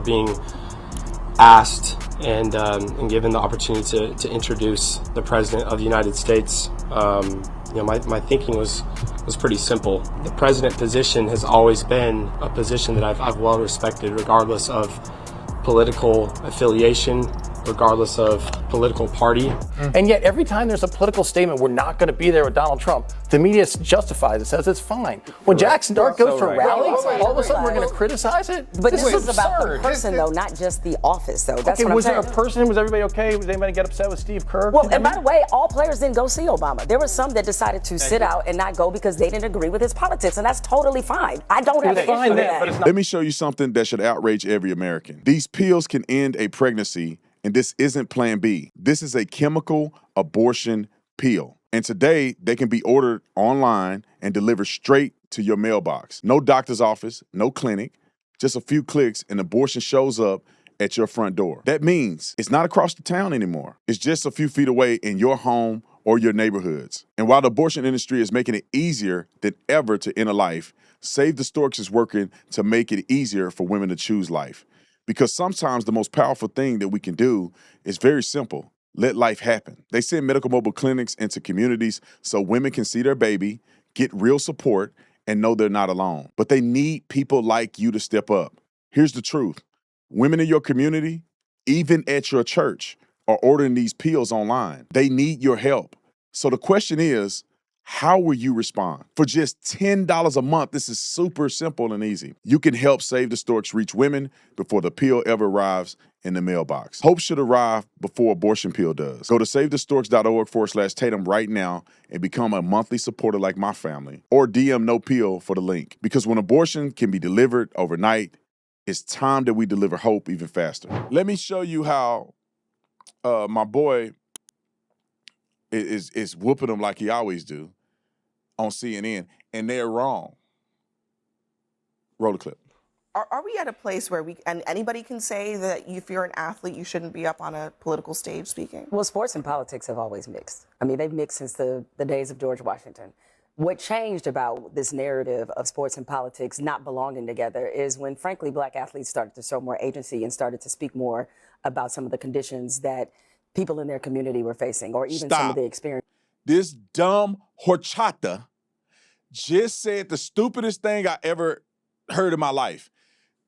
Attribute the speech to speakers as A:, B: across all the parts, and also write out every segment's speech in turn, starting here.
A: being asked and given the opportunity to introduce the President of the United States, my thinking was pretty simple. The president position has always been a position that I've well respected, regardless of political affiliation, regardless of political party.
B: And yet every time there's a political statement, we're not going to be there with Donald Trump, the media justifies it, says it's fine. When Jaxson Dart goes to rallies, all of a sudden we're going to criticize it?
C: But this is about the person, though, not just the office, though. That's what I'm
B: was
C: saying.
B: there a person? Was everybody okay? Was anybody get upset with Steve Kerr?
C: Well, and by the way, all players didn't go see Obama. There were some that decided to sit out and not go because they didn't agree with his politics, and that's totally fine. I don't have an issue with that.
D: Let me show you something that should outrage every American. These pills can end a pregnancy, and this isn't Plan B. This is a chemical abortion pill. And today, they can be ordered online and delivered straight to your mailbox. No doctor's office, no clinic, just a few clicks and abortion shows up at your front door. That means it's not across the town anymore. It's just a few feet away in your home or your neighborhoods. And while the abortion industry is making it easier than ever to end a life, Save the Storks is working to make it easier for women to choose life. Because sometimes the most powerful thing that we can do is very simple. Let life happen. They send medical mobile clinics into communities so women can see their baby, get real support, and know they're not alone. But they need people like you to step up. Here's the truth. Women in your community, even at your church, are ordering these pills online. They need your help. So the question is, how will you respond? For just $10 a month, this is super simple and easy. You can help Save the Storks reach women before the pill ever arrives in the mailbox. Hope should arrive before abortion pill does. Go to SaveTheStorks.org/Tatum right now and become a monthly supporter like my family, or DM no pill for the link. Because when abortion can be delivered overnight, it's time that we deliver hope even faster. Let me show you how my boy is whooping them like he always do on CNN, and they're wrong. Roll the clip.
E: Are we at a place where and anybody can say that if you're an athlete, you shouldn't be up on a political stage speaking?
C: Well, sports and politics have always mixed. I mean, they've mixed since the days of George Washington. What changed about this narrative of sports and politics not belonging together is when, frankly, black athletes started to show more agency and started to speak more about some of the conditions that people in their community were facing, or even some of the experience.
D: This dumb horchata just said the stupidest thing I ever heard in my life.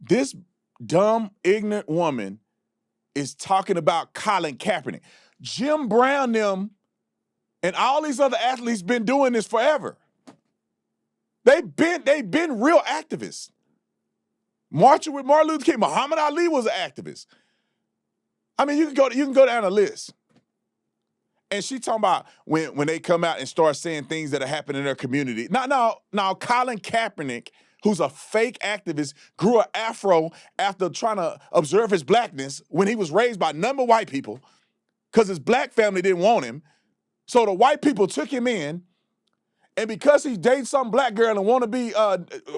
D: This dumb, ignorant woman is talking about Colin Kaepernick. Jim Brown them and all these other athletes been doing this forever. They've been real activists. Marching with Martin Luther King. Muhammad Ali was an activist. I mean, you can go down the list. And she talking about when they come out and start saying things that are happening in their community. Now, Colin Kaepernick, who's a fake activist, grew an afro after trying to observe his blackness when he was raised by none but white people because his black family didn't want him. So the white people took him in, and because he dated some black girl and want to be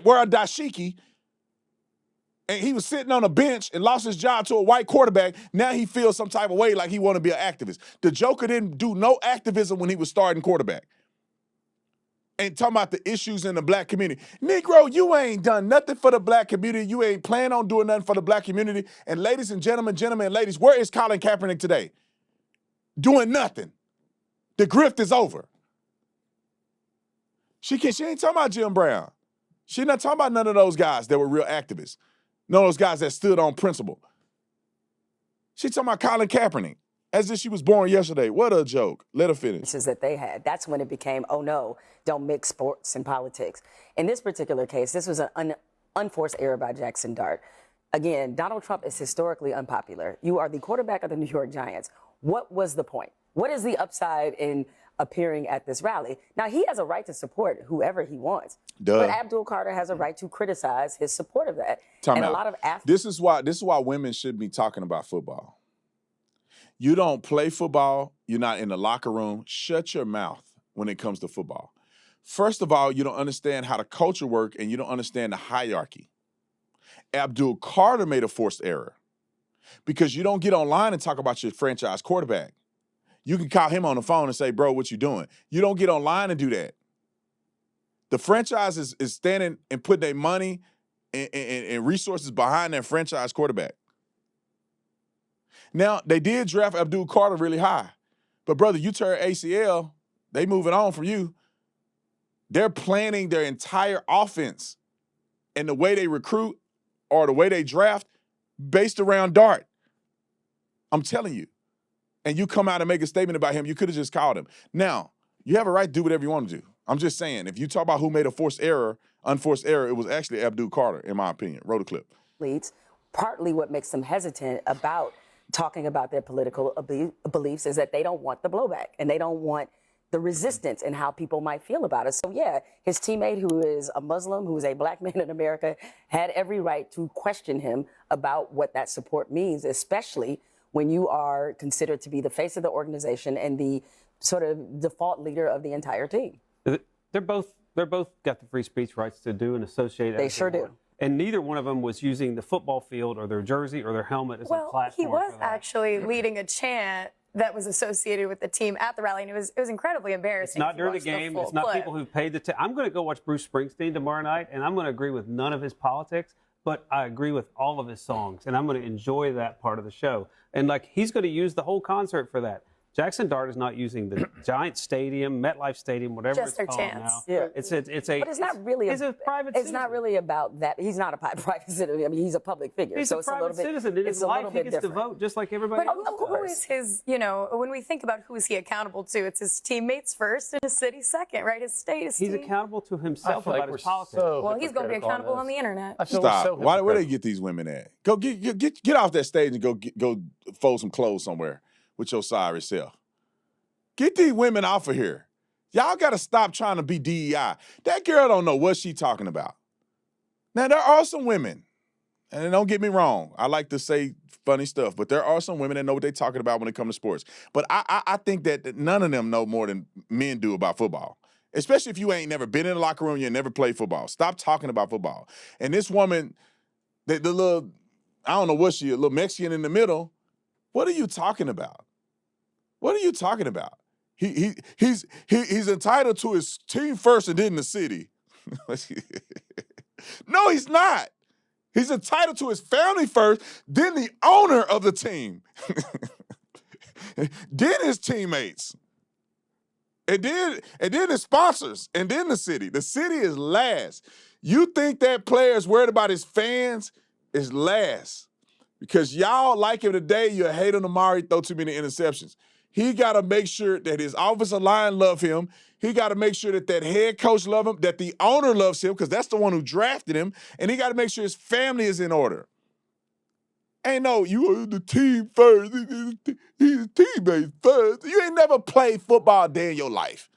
D: wear a dashiki, and he was sitting on a bench and lost his job to a white quarterback, now he feels some type of way like he want to be an activist. The Joker didn't do no activism when he was starting quarterback. And talking about the issues in the black community. Negro, you ain't done nothing for the black community. You ain't planning on doing nothing for the black community. And ladies and gentlemen and ladies, where is Colin Kaepernick today? Doing nothing. The grift is over. She ain't talking about Jim Brown. She not talking about none of those guys that were real activists. None of those guys that stood on principle. She talking about Colin Kaepernick as if she was born yesterday. What a joke. Let her finish.
C: That they had. That's when it became, oh no, don't mix sports and politics. In this particular case, this was an unforced error by Jaxson Dart. Again, Donald Trump is historically unpopular. You are the quarterback of the New York Giants. What was the point? What is the upside in appearing at this rally? Now, he has a right to support whoever he wants.
D: Duh.
C: But Abdul Carter has a right to criticize his support of that.
D: Time
C: and
D: out.
C: a lot of athletes.
D: This is why women should be talking about football. You don't play football. You're not in the locker room. Shut your mouth when it comes to football. First of all, you don't understand how the culture works, and you don't understand the hierarchy. Abdul Carter made a forced error because you don't get online and talk about your franchise quarterback. You can call him on the phone and say, bro, what you doing? You don't get online and do that. The franchise is standing and putting their money and resources behind their franchise quarterback. Now, they did draft Abdul Carter really high. But, brother, you tear ACL, they moving on from you. They're planning their entire offense and the way they recruit or the way they draft based around Dart. I'm telling you. And you come out and make a statement about him, you could have just called him. Now, you have a right to do whatever you want to do. I'm just saying, if you talk about who made a unforced error, it was actually Abdul Carter, in my opinion. Roll the clip.
C: Leads, partly what makes them hesitant about talking about their political beliefs is that they don't want the blowback and they don't want the resistance and how people might feel about it. So yeah, his teammate, who is a Muslim, who is a black man in America, had every right to question him about what that support means, especially when you are considered to be the face of the organization and the sort of default leader of the entire team.
F: They're both got the free speech rights to do and associate.
C: They sure do.
F: And neither one of them was using the football field or their jersey or their helmet as a platform.
G: He was
F: for that.
G: actually leading a chant that was associated with the team at the rally, and it was incredibly embarrassing.
F: It's not during the game. It's not people who paid the I'm going to go watch Bruce Springsteen tomorrow night, and I'm going to agree with none of his politics, but I agree with all of his songs, and I'm going to enjoy that part of the show. And like he's going to use the whole concert for that. Jaxson Dart is not using the Giant Stadium, MetLife Stadium, whatever
G: Just
F: it's called
G: chance.
F: now.
C: Yeah.
F: It's a.
C: But it's not really.
F: It's a private.
C: It's
F: citizen.
C: not really about that. He's not a private citizen. I mean, he's a public figure.
F: He's
C: so
F: a
C: it's
F: private
C: a little bit,
F: citizen. In
C: it's
F: his
C: a
F: life,
C: little
F: he
C: bit
F: gets to
C: different.
F: vote just like everybody
G: But
F: else.
G: who is his, when we think about who is he accountable to, it's his teammates first and his city second, right? His state, his
F: He's
G: team.
F: accountable to himself
B: like
F: about
B: we're
F: his politics.
B: so
G: Well, he's going to be
B: hypocritical
G: accountable on
B: this.
G: the internet.
B: I feel we're
D: Stop.
B: so
D: Where they
B: hypocritical.
D: get these women at? Go get off that stage and go fold some clothes somewhere with your sorry self. Get these women off of here. Y'all got to stop trying to be DEI. That girl don't know what she talking about. Now, there are some women, and don't get me wrong, I like to say funny stuff, but there are some women that know what they're talking about when it comes to sports. But I think that none of them know more than men do about football, especially if you ain't never been in the locker room, you never played football. Stop talking about football. And this woman, the little, I don't know what she, a little Mexican in the middle, what are you talking about? What are you talking about? He's entitled to his team first and then the city. No, he's not. He's entitled to his family first, then the owner of the team, then his teammates, and then his sponsors, and then the city. The city is last. You think that player is worried about his fans? Is last. Because y'all like him today, you hate him tomorrow, he throw too many interceptions. He got to make sure that his offensive line love him. He got to make sure that head coach love him, that the owner loves him, because that's the one who drafted him. And he got to make sure his family is in order. Ain't no, you are the team first. He's teammates first. You ain't never played football a day in your life.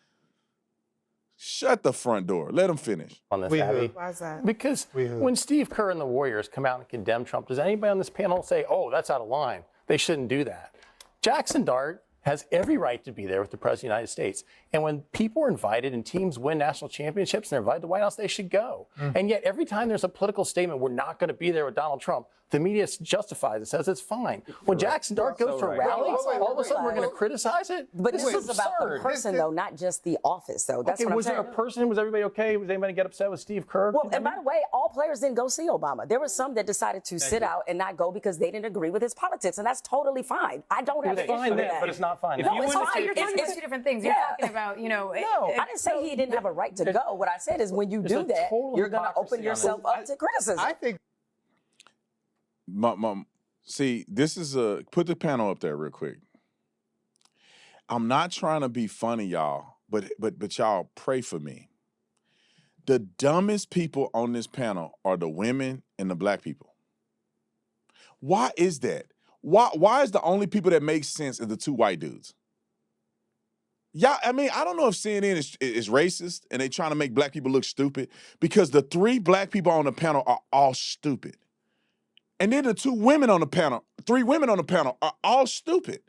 D: Shut the front door. Let him finish.
B: On this, Abby.
E: Why is that?
B: Because when Steve Kerr and the Warriors come out and condemn Trump, does anybody on this panel say, oh, that's out of line? They shouldn't do that. Jaxson Dart has every right to be there with the President of the United States. And when people are invited and teams win national championships and they're invited to the White House, they should go. And yet every time there's a political statement, we're not going to be there with Donald Trump, the media justifies it, says it's fine. When Jaxson Dart goes to rallies, all of a sudden we're going to criticize it?
C: But
B: this
C: this
B: is
C: is about the
B: absurd.
C: person, though, not just the office, though. That's
B: Okay,
C: what I'm
B: was there
C: saying.
B: a person? Was everybody okay? Was anybody get upset with Steve Kerr?
C: Well, and by the way, all players didn't go see Obama. There were some that decided to sit out and not go because they didn't agree with his politics, and that's totally fine. I don't have
B: It's
C: an issue
B: fine
C: with
B: then,
C: that.
B: but it's not fine.
C: No,
B: now.
C: it's fine.
G: You're talking about two different things. You're
C: Yeah.
G: talking about,
C: No, I didn't say he didn't have a right to go. What I said is when you
B: There's
C: do
B: a
C: that,
B: total
C: you're going to
B: hypocrisy
C: open
B: on
C: yourself up to criticism.
H: I think
D: See, this is put the panel up there real quick. I'm not trying to be funny, y'all, but y'all pray for me. The dumbest people on this panel are the women and the black people. Why is that? Why is the only people that make sense is the two white dudes? Yeah, I mean, I don't know if CNN is racist and they trying to make black people look stupid, because the three black people on the panel are all stupid. And then the three women on the panel are all stupid.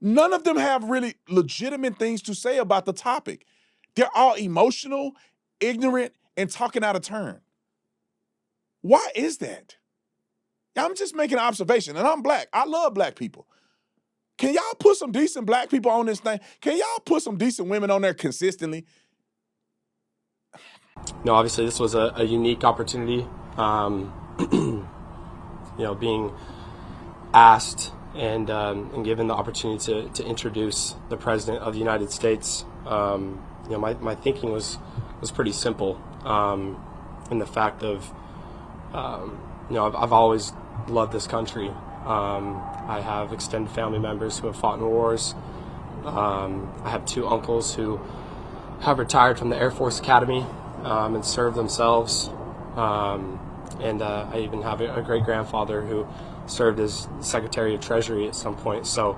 D: None of them have really legitimate things to say about the topic. They're all emotional, ignorant, and talking out of turn. Why is that? I'm just making an observation, and I'm black. I love black people. Can y'all put some decent black people on this thing? Can y'all put some decent women on there consistently?
A: No, obviously this was a unique opportunity Being asked and given the opportunity to introduce the President of the United States, my thinking was pretty simple. In the fact of, I've always loved this country. I have extended family members who have fought in wars. I have 2 uncles who have retired from the Air Force Academy and served themselves. And I even have a great-grandfather who served as Secretary of Treasury at some point. So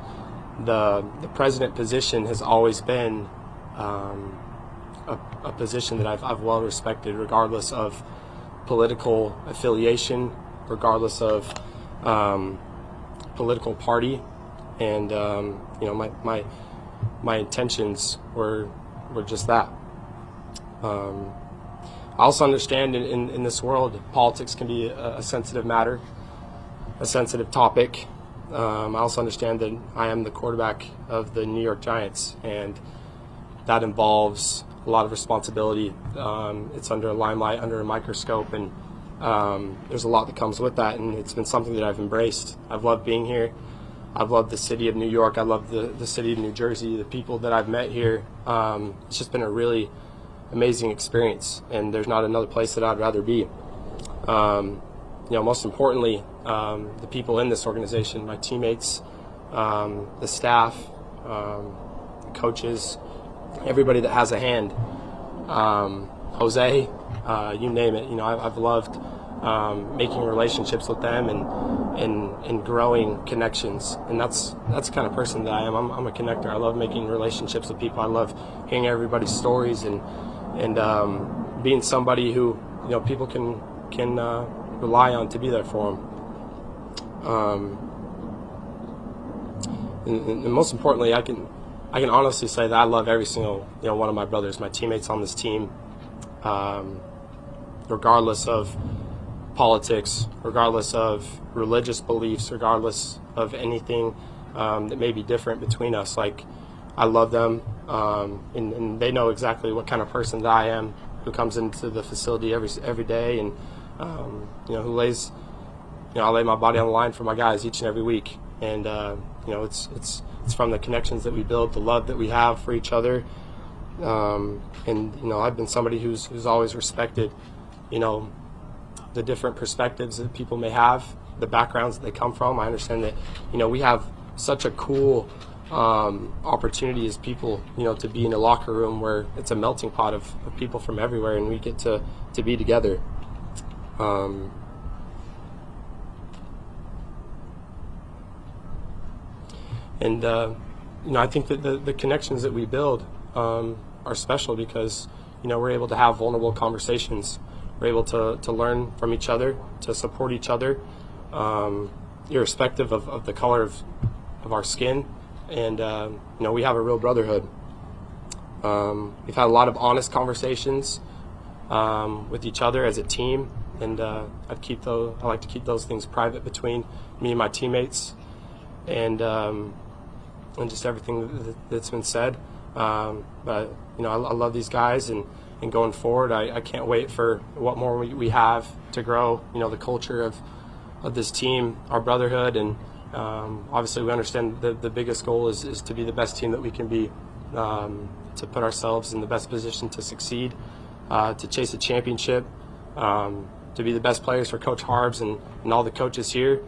A: the president position has always been a position that I've well respected, regardless of political affiliation, regardless of political party. And my intentions were just that. I also understand in this world, politics can be a sensitive matter, a sensitive topic. I also understand that I am the quarterback of the New York Giants, and that involves a lot of responsibility. It's under a limelight, under a microscope, and there's a lot that comes with that, and it's been something that I've embraced. I've loved being here. I've loved the city of New York. I love the city of New Jersey, the people that I've met here. It's just been a really amazing experience, and there's not another place that I'd rather be. Most importantly, the people in this organization, my teammates, the staff, coaches, everybody that has a hand. Jose, you name it. I've loved making relationships with them and growing connections, and that's the kind of person that I am. I'm a connector. I love making relationships with people. I love hearing everybody's stories and being somebody who people can rely on to be there for them. And most importantly, I can honestly say that I love every single one of my brothers, my teammates on this team, regardless of politics, regardless of religious beliefs, regardless of anything that may be different between us. Like, I love them, and they know exactly what kind of person that I am, who comes into the facility every day, and who lays, I lay my body on the line for my guys each and every week. And it's from the connections that we build, the love that we have for each other, and I've been somebody who's always respected, the different perspectives that people may have, the backgrounds that they come from. I understand that we have such a cool opportunity as people, to be in a locker room where it's a melting pot of people from everywhere, and we get to be together. I think that the connections that we build are special because, we're able to have vulnerable conversations. We're able to learn from each other, to support each other, irrespective of the color of our skin. And, we have a real brotherhood. We've had a lot of honest conversations with each other as a team, and I like to keep those things private between me and my teammates, and just everything that's been said. But I love these guys, and going forward, I can't wait for what more we have to grow. The culture of this team, our brotherhood, and obviously we understand the biggest goal is to be the best team that we can be, to put ourselves in the best position to succeed, to chase a championship, to be the best players for Coach Harbs and all the coaches here.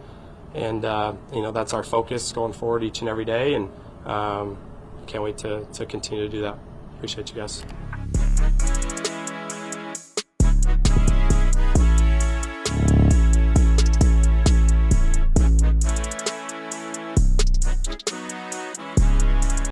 A: And that's our focus going forward each and every day, and can't wait to continue to do that. Appreciate you guys.